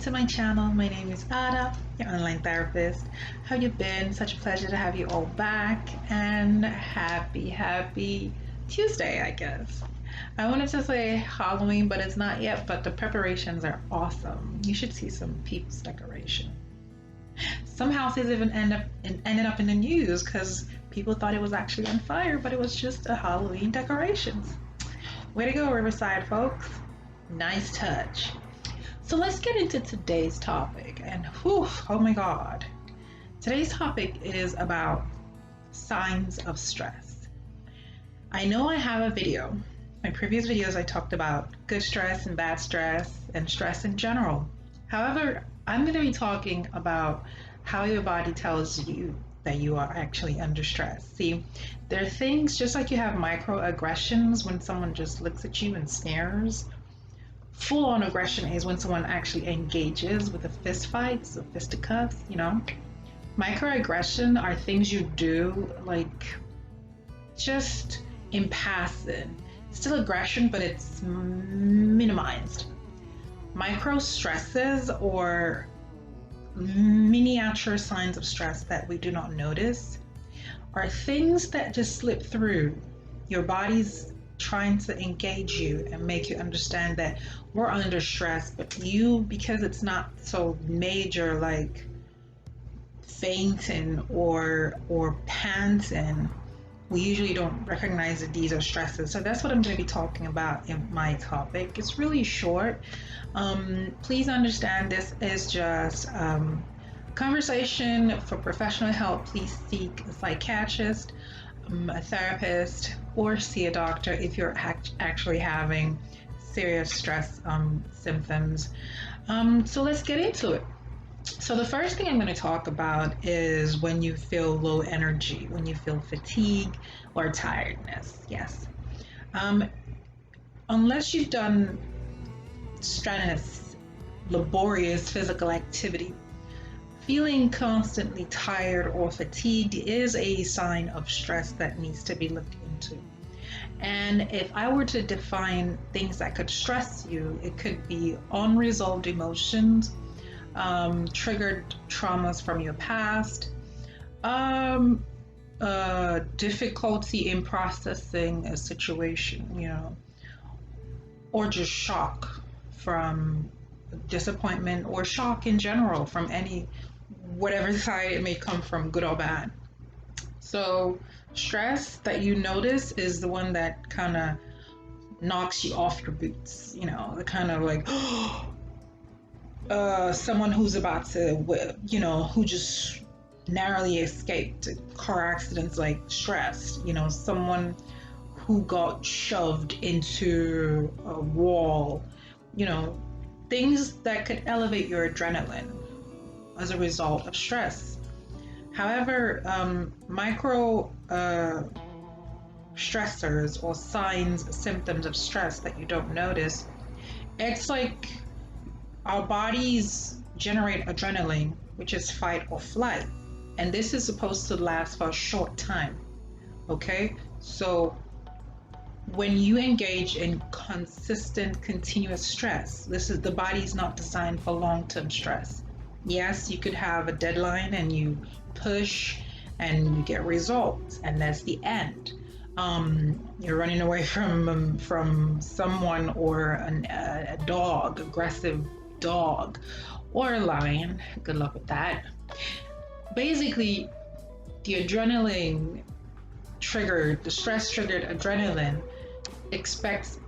to my channel. My name is Ada, your online therapist. How you been? Such a pleasure to have you all back, and happy Tuesday, I guess. I wanted to say Halloween, but it's not yet, but the preparations are awesome. You should see some people's decoration. Some houses even ended up in the news because people thought it was actually on fire, but it was just a Halloween decorations. Way to go, Riverside folks. Nice touch. So let's get into today's topic. And whew, oh my God. Today's topic is about signs of stress. I know I have a video. My previous videos I talked about good stress and bad stress and stress in general. However, I'm going to be talking about how your body tells you that you are actually under stress. See, there are things just like you have microaggressions when someone just looks at you and stares. Full-on aggression is when someone actually engages with a fist fight, so fisticuffs, you know. Microaggression are things you do like just in passing. Still aggression, but it's minimized. Micro stresses or miniature signs of stress that we do not notice are things that just slip through. Your body's trying to engage you and make you understand that we're under stress, but you, because it's not so major like fainting or panting, we usually don't recognize that these are stresses. So that's what I'm going to be talking about in my topic. It's really short. Please understand this is just conversation for professional help. Please seek a psychiatrist, a therapist, or see a doctor if you're actually having serious stress symptoms. So let's get into it. So the first thing I'm going to talk about is when you feel low energy, when you feel fatigue or tiredness. Yes. Unless you've done strenuous, laborious physical activity, feeling constantly tired or fatigued is a sign of stress that needs to be looked into. And if I were to define things that could stress you, it could be unresolved emotions, triggered traumas from your past, difficulty in processing a situation, you know, or just shock from disappointment or shock in general from whatever side it may come from, good or bad. So stress that you notice is the one that kind of knocks you off your boots, you know, the kind of like someone who's about to, you know, who just narrowly escaped car accidents, like stress, you know, someone who got shoved into a wall, you know, things that could elevate your adrenaline as a result of stress. However, micro stressors or signs, symptoms of stress that you don't notice, it's like our bodies generate adrenaline, which is fight or flight. And this is supposed to last for a short time. Okay? So when you engage in consistent, continuous stress, the body's not designed for long-term stress. Yes, you could have a deadline and you push and you get results, and that's the end. You're running away from someone or a dog, aggressive dog, or a lion. Good luck with that. Basically, the adrenaline triggered, the stress triggered adrenaline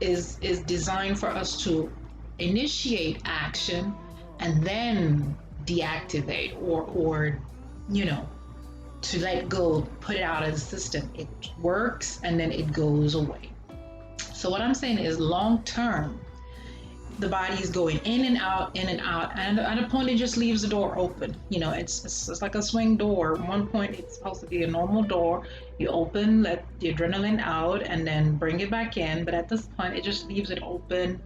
is designed for us to initiate action and then deactivate or you know, to let go, put it out of the system. It works and then it goes away. So what I'm saying is long term, the body is going in and out, and at a point it just leaves the door open. You know, it's like a swing door. At one point it's supposed to be a normal door. You open, let the adrenaline out, and then bring it back in. But at this point, it just leaves it open,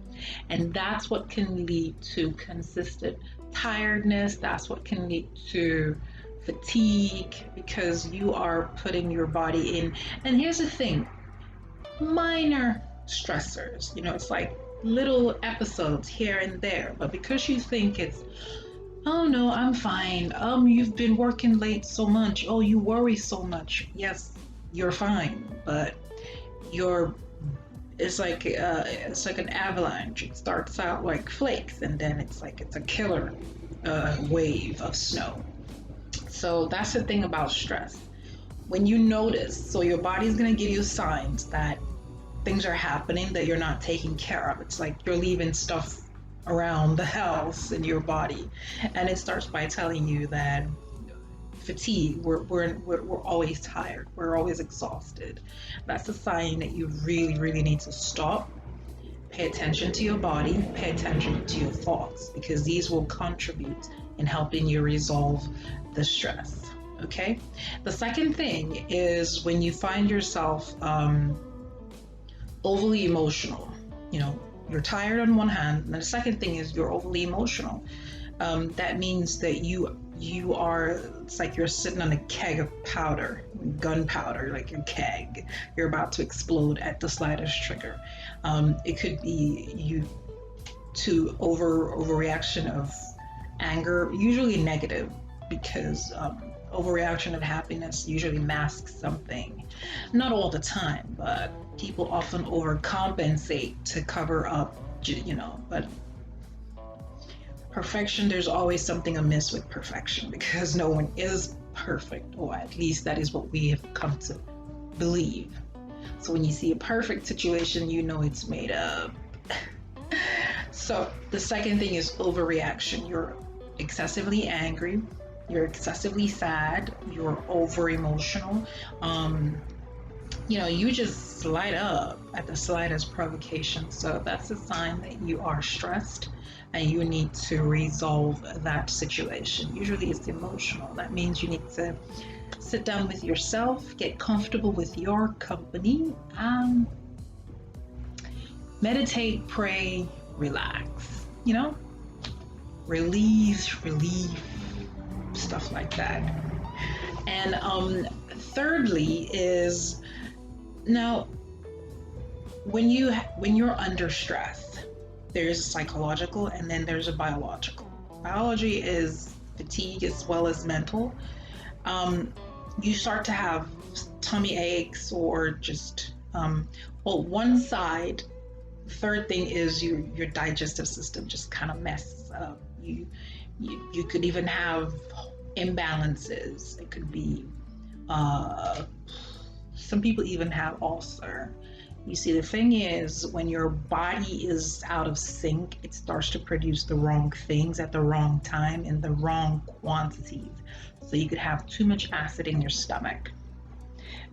and that's what can lead to consistent tiredness. That's what can lead to fatigue, because you are putting your body in. And here's the thing, minor stressors, you know, it's like little episodes here and there. But because you think it's, oh no, I'm fine. You've been working late so much. Oh, you worry so much. Yes, you're fine, but you're it's like an avalanche. It starts out like flakes, and then it's a killer wave of snow. So that's the thing about stress. When you notice, so your body's gonna give you signs that things are happening that you're not taking care of. It's like you're leaving stuff around the house in your body, and it starts by telling you that fatigue. We're always tired. We're always exhausted. That's a sign that you really, really need to stop. Pay attention to your body. Pay attention to your thoughts because these will contribute in helping you resolve the stress. Okay. The second thing is when you find yourself overly emotional. You know, you're tired on one hand, and the second thing is you're overly emotional. That means that you are, it's like you're sitting on a keg of powder, gunpowder, like a keg. You're about to explode at the slightest trigger. It could be you to overreaction of anger, usually negative, because overreaction of happiness usually masks something. Not all the time, but people often overcompensate to cover up, but perfection, there's always something amiss with perfection because no one is perfect, or at least that is what we have come to believe. So when you see a perfect situation, you know it's made up. So the second thing is overreaction. You're excessively angry, you're excessively sad, you're over emotional. You just light up at the slightest provocation. So that's a sign that you are stressed and you need to resolve that situation. Usually it's emotional. That means you need to sit down with yourself, get comfortable with your company, meditate, pray, relax, relieve, stuff like that. And thirdly is, now when you're under stress, there's psychological and then there's a biological. Biology is fatigue as well as mental. You start to have tummy aches or just one side. Third thing is your digestive system just kind of messes up. You could even have imbalances. It could be some people even have ulcer. You see, the thing is, when your body is out of sync, it starts to produce the wrong things at the wrong time in the wrong quantities. So you could have too much acid in your stomach.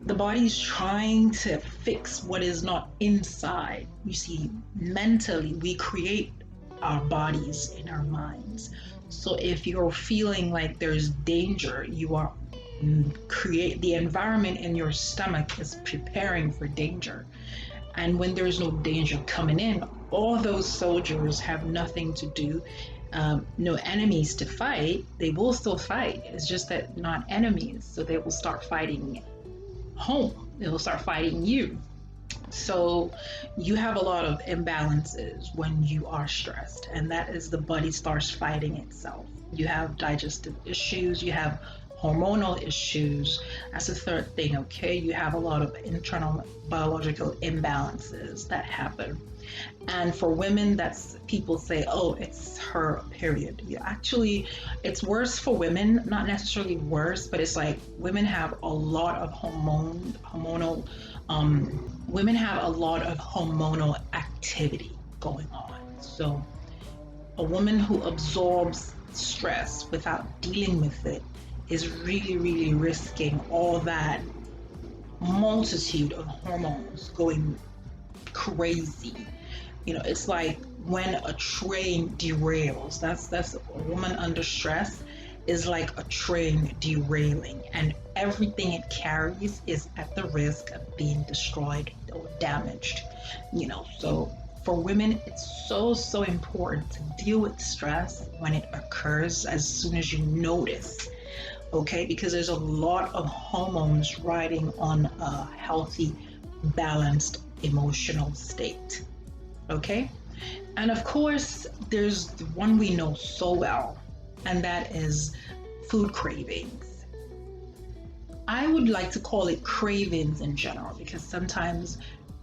The body's trying to fix what is not inside. You see, mentally, we create our bodies in our minds. So if you're feeling like there's danger, you are create the environment in your stomach is preparing for danger. And when there's no danger coming in, all those soldiers have nothing to do, no enemies to fight. They will still fight. It's just that not enemies. So they will start fighting home. They will start fighting you. So you have a lot of imbalances when you are stressed, and that is the body starts fighting itself. You have digestive issues, you have hormonal issues. That's the third thing, okay? You have a lot of internal biological imbalances that happen. And for women, that's people say, oh, it's her period. Yeah, actually, it's worse for women, not necessarily worse, but it's like women have a lot of women have a lot of hormonal activity going on. So a woman who absorbs stress without dealing with it is really, really risking all that multitude of hormones going crazy. It's like when a train derails. That's a woman under stress is like a train derailing, and everything it carries is at the risk of being destroyed or damaged. So for women, it's so important to deal with stress when it occurs as soon as you notice. Okay, because there's a lot of hormones riding on a healthy, balanced emotional state. Okay, And of course, there's the one we know so well, and that is food cravings. I would like to call it cravings in general because sometimes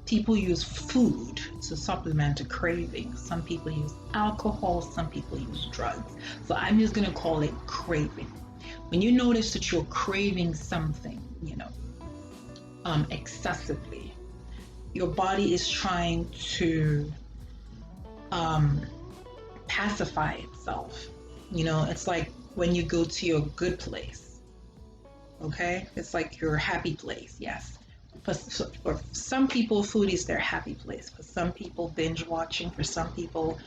people use food to supplement a craving. Some people use alcohol, some people use drugs. So I'm just going to call it craving. When you notice that you're craving something, excessively, your body is trying to um, pacify itself. It's like when you go to your good place, okay? It's like your happy place, yes. For some people, food is their happy place. For some people, binge watching. For some people,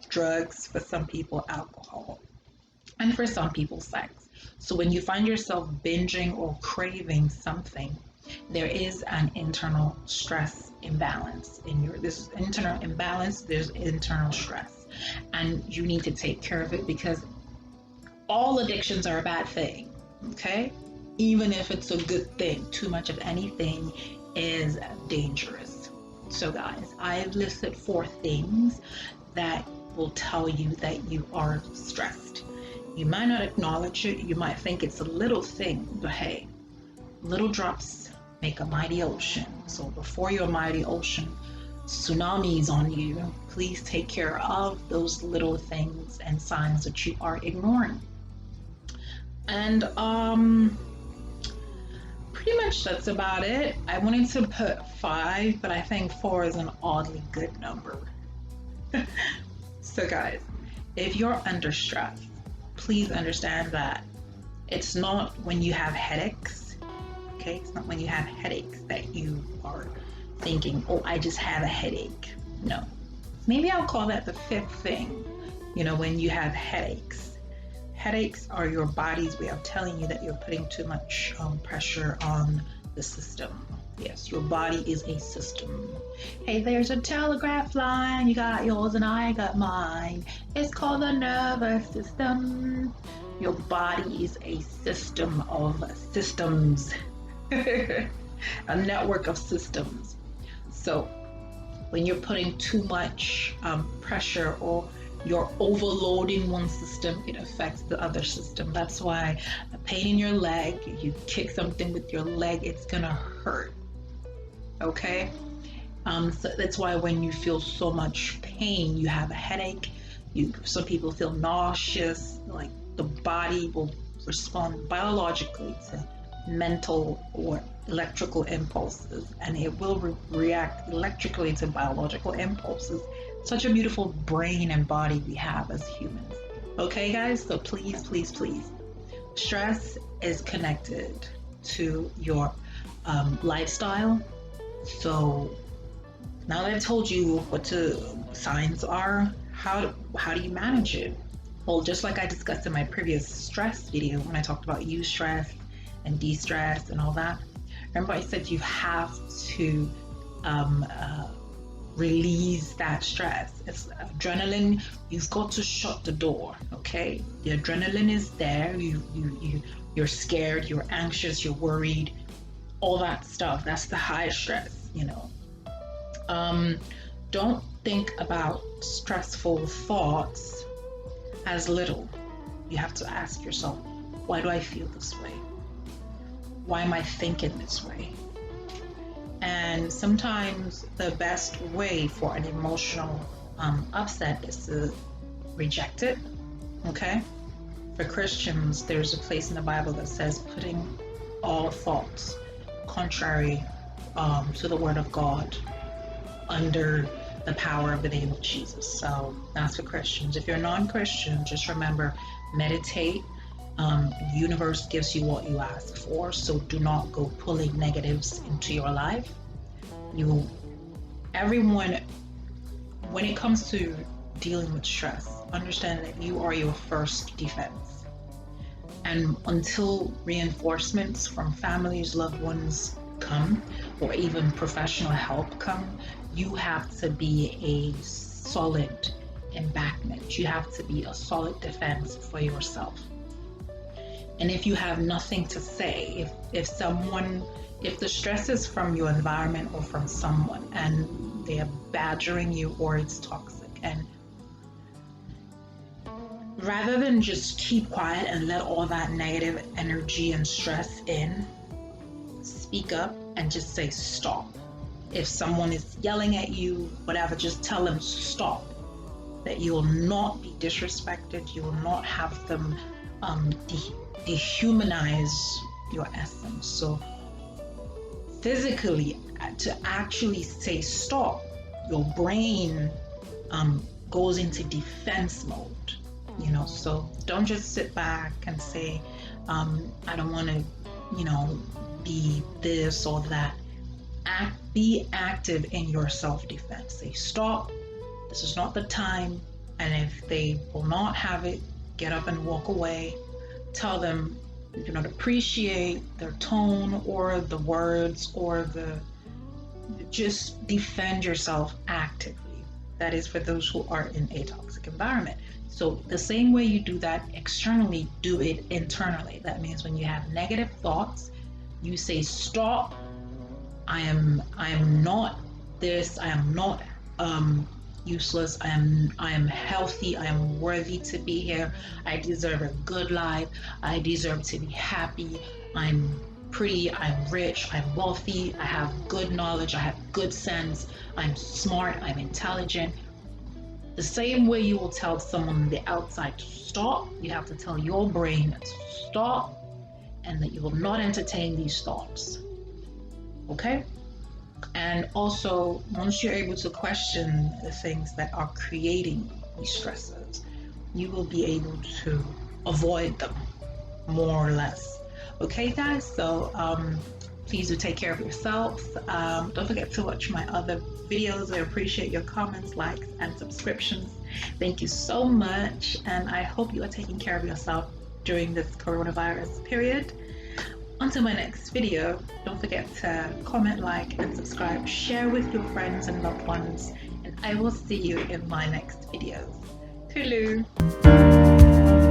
drugs. For some people, alcohol. And for some people, sex. So when you find yourself binging or craving something, there is an internal stress imbalance in your this internal imbalance, there's internal stress. And you need to take care of it because all addictions are a bad thing, okay? Even if it's a good thing, too much of anything is dangerous. So, guys, I've listed 4 things that will tell you that you are stressed. You might not acknowledge it, you might think it's a little thing, but hey, little drops make a mighty ocean. So, before your mighty ocean tsunamis on you, please take care of those little things and signs that you are ignoring. And pretty much that's about it. I wanted to put 5, but I think 4 is an oddly good number. So, guys, if you're under stress, please understand that it's not when you have headaches, okay? It's not when you have headaches that you are thinking, oh, I just have a headache. No. Maybe I'll call that the 5th thing, when you have headaches. Headaches are your body's way of telling you that you're putting too much pressure on the system. Yes, your body is a system. Hey, there's a telegraph line. You got yours and I got mine. It's called the nervous system. Your body is a system of systems, a network of systems. So when you're putting too much pressure or you're overloading one system, it affects the other system. That's why a pain in your leg, you kick something with your leg, it's gonna hurt. Okay? So that's why when you feel so much pain, you have a headache, some people feel nauseous, like the body will respond biologically to mental or electrical impulses, and it will react electrically to biological impulses. Such a beautiful brain and body we have as humans. Okay, guys, so please, please, please, stress is connected to your lifestyle. So now that I've told you what the signs are, how do you manage it? Well, just like I discussed in my previous stress video when I talked about eustress and de-stress and all that, remember I said you have to release that stress. It's adrenaline. You've got to shut the door. Okay, the adrenaline is there. You're scared. You're anxious. You're worried. All that stuff. That's the high stress. Don't think about stressful thoughts as little. You have to ask yourself, why do I feel this way? Why am I thinking this way? And sometimes the best way for an emotional upset is to reject it. Okay? For Christians, there's a place in the Bible that says putting all thoughts contrary to the Word of God under the power of the name of Jesus. So that's for Christians. If you're non-Christian, just remember, meditate. The universe gives you what you ask for, so do not go pulling negatives into your life. Everyone, when it comes to dealing with stress, understand that you are your first defense. And until reinforcements from families, loved ones come, or even professional help come, you have to be a solid embankment. You have to be a solid defense for yourself. And if you have nothing to say, if the stress is from your environment or from someone and they are badgering you or it's toxic, And rather than just keep quiet and let all that negative energy and stress in, speak up and just say stop. If someone is yelling at you, whatever, just tell them stop. That you will not be disrespected, you will not have them dehumanize your essence. So physically, to actually say stop, your brain goes into defense mode, you know. So don't just sit back and say, I don't want to, you know, be this or that. Be active in your self-defense. Say stop, this is not the time. And if they will not have it, get up and walk away. Tell them you do not appreciate their tone or the words or just defend yourself actively. That is for those who are in a toxic environment. So the same way you do that externally, do it internally. That means when you have negative thoughts, you say stop. I am not this. I am not useless. I am healthy. I am worthy to be here. I deserve a good life. I deserve to be happy. I'm pretty. I'm rich. I'm wealthy. I have good knowledge. I have good sense. I'm smart. I'm intelligent. The same way you will tell someone on the outside to stop, you have to tell your brain to stop, and that you will not entertain these thoughts. Okay? And also, once you're able to question the things that are creating these stresses, you will be able to avoid them, more or less. Okay, guys? So please do take care of yourselves. Don't forget to watch my other videos. I appreciate your comments, likes, and subscriptions. Thank you so much, and I hope you are taking care of yourself during this coronavirus period. Until my next video, don't forget to comment, like, and subscribe. Share with your friends and loved ones, and I will see you in my next videos. Toodaloo!